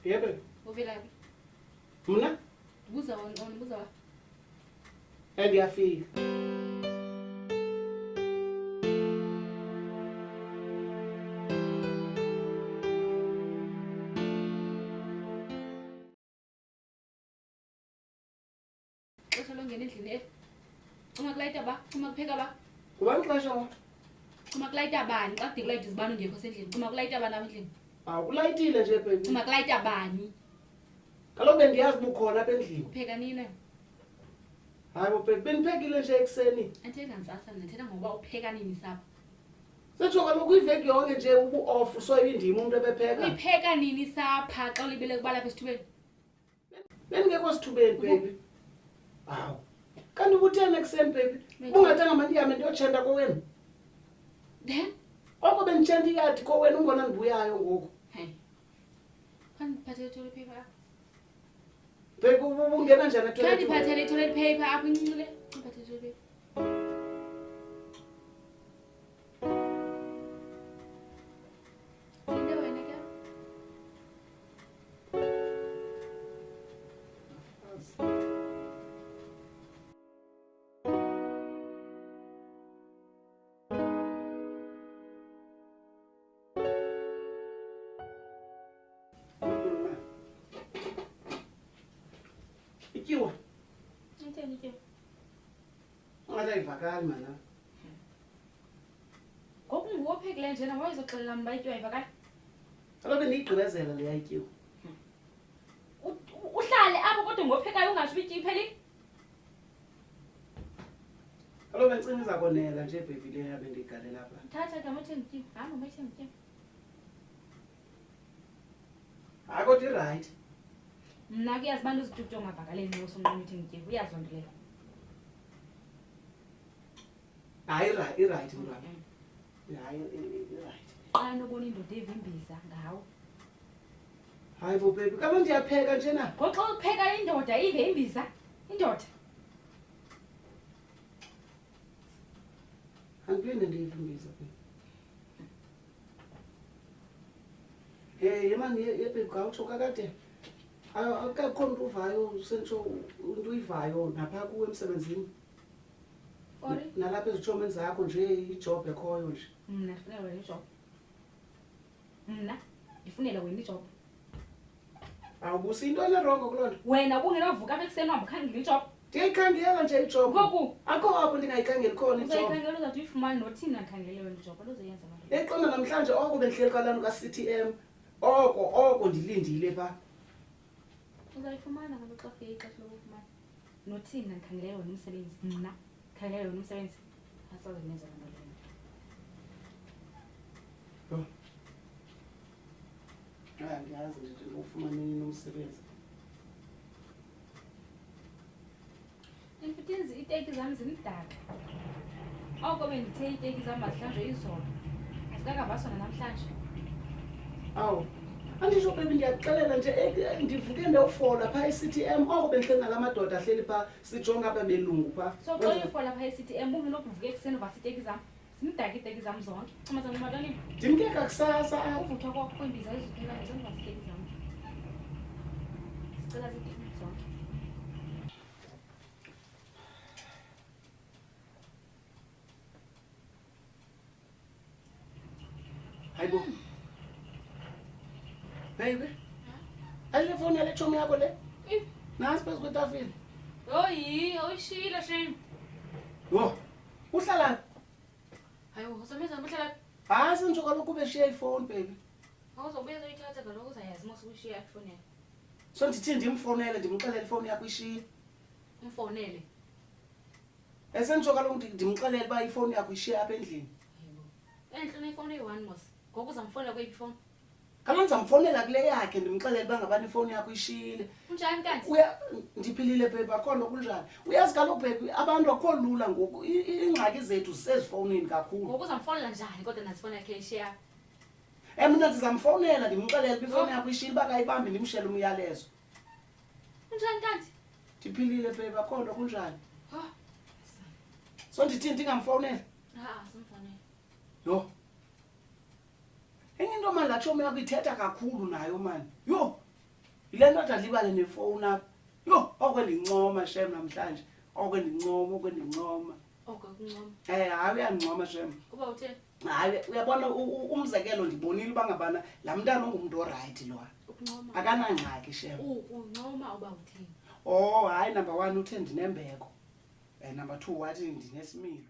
Yebo. Uvelaphi? Mina? Buza buza. Ngiyafika. Xesha longena endlini uma kulayita ba? Uma kupheka ba? Kubani xesha wa? Uma kulayita bani? Xa kudike kulayita izibane ungekho sendlini. Uma kulayita bani apha endlini? Ulayitile nje baby. Uma kulayita bani? Kaloku bendiyazi bukhona apha endlini. Upheka nini? Hayi bo baby, beniphekile nje ekseni. Anthetha ntsasa ndithetha ngoba upheka nini sapha? Setsho kaloku iveki yonke nje ubu-off so indima umuntu ebepheka. Uyipheka nini sapha xa ulibele kuba lapha esithubeni? Bendingekho sithubeni baby. Hawu. Kanti ubutheni ekseni baby? Ungathanga mandiyame ndiyotshenta kowenu. Then? Oko benditshenta iyadi kowenu ungona ndibuyayo ngoku. Hey. Kanti ndiphathele toilet paper apha? Baby ubungena njani etoilet? Kanti ndiphathele toilet paper apha incile? Ndiphathele toilet paper. Into wena ke? Ikiwa. Ngitheni ke? Ungazayivakali mana. Ngoku nguwophekileyo njena wayezoxelela mba ityiwa ayivakali? Kaloku bendiyigqibezela leya ityiwa. Uhlale apho kodwa ngophekayo ungatsho uba ityiwa iphelile? Kaloku bendicinga iza konela nje baby leya bendiyigalela apha. Thatha ke amathenga ityiwa. Hamba umayithenga ityiwa. Hayi kodwa irayithi. Mna kuyazi abantu uzitukuto ungavakaleli nxa usomnqama ithenga ityiwa. Uyazi loo nto leyo. Hayi irayithi mntwana. Hayi irayithi. Xa nobona indoda evimbiza ngawo. Hayi bo baby, kaloku ndiyapheka nje na. Ngoxa upheka indoda ive imbiza. Indoda. Andiphinde ndiyivimbiza baby. Hey yemani baby gawutsho kakade. Akekho umuntu uvayo sentsho umuntu uyivayo napha kuwe emsebenzini. Ori? Nalapha ezitshomeni zakho nje ijob ekhoyo nje. Mna ndifunela wena ijob. Mna ndifunela wena ijob. Awubusi into erongo kuloo nto. Wena ubungenovuka apha ekuseni uhamba ukhangela ijob. Ndiyayikhangela nje ijob. Ngoku? Akho apho ndingayikhangeli khona ijob. Uzayikhangela uzawuthi uyifumane nothina ndikhangele wena ijob. Into uzoyenza loo nto. Eqonda namhlanje oko bendihleli kalanu ka-CTM. Oko ndilindile pha. Uzayifumana ngoba xa kufike ixesha lokufumana. Nothina ndikhangele wena umsebenzi. Mna ndikhangele wena umsebenzi. Asoze nenze loo nto leyo. Andiyazi nje ufumane umsebenzi. Imputinzi iiteki zam zimdaka. Oko bendithe iiteki zam mazihlanjwe izolo. Azikakavaswa namhlanje. Awu. Andisho baby ndiyakuxelela nje ndivuke ndewufola pha e-CTM oko bendihleli nala madoda ahleli pha sijonga apha belungu pha. So xa uyifola phaa e-CTM ungenokuvuka ekuseni uvasa iiteki zam. Zimdaka iiteki zam zonke. Camaza nomadlalini. Ndimke kakusasa apha. Uvuthwa kwakho kweembiza eziphelayo zenzivasa iiteki zam. Sicela ziiteki zonke. Hayibo. Baby. Ayile phone yale chomi yakho le? Nasi phezu kwetafile. Oyi, oyishila shem. Yo. Uhlala? Hayi, uzomenza uhlala. Hayi sentsho kaloku beshiya ifone baby. Awuzobuya zoyithatha kaloku uzayazi mose uyishiya ifone yakho. So ndithi ndimfonele ndimxelele ifone yakho ishiya. Umfonele. Esentsho kaloku ndimxelele uba ifone yakho ishiya apha endlini. Enhle ifone eyi-1 mos. Ngoku uzamfonela kweyiphi ifone? Kaloku ndizamfonela kule yakhe ndimxelele uba ngabani ifone yakho ishiyile. Unjani kanti? Ndiphilile baby akho nto kunjani. Uyazi kaloku baby abantu akho lula ngoku iingxaki zethu zisezifowunini kakhulu. Ngoku uzamfonela njani kodwa nazifone yakhe ishiya? Mna ndizamfonela ndimxelele uba ifone yakho ishiyile uba kayibambi ndimshele umyalezo. Unjani kanti? Ndiphilile baby akho nto kunjani. Ha. So ndithini ndingamfonela? Simfonele. Yho. Enye into manje latsho yakho ithetha kakhulu nayo mani. Yho. yile nto adlibale nefowuni apha yho okwendincoma shem namhlanje okwendincoma Okuncoma. hayi uyandincoma shem Kuba uthe hayi uyabona umzekelo ndibonile uba ngabana laa mntana ungumntu orayithi lowa ukuncoma. akanangxaki shem Uncoma uba uthini? hayi number 1 uthe ndinembeko number 2 wathi ndinesimilo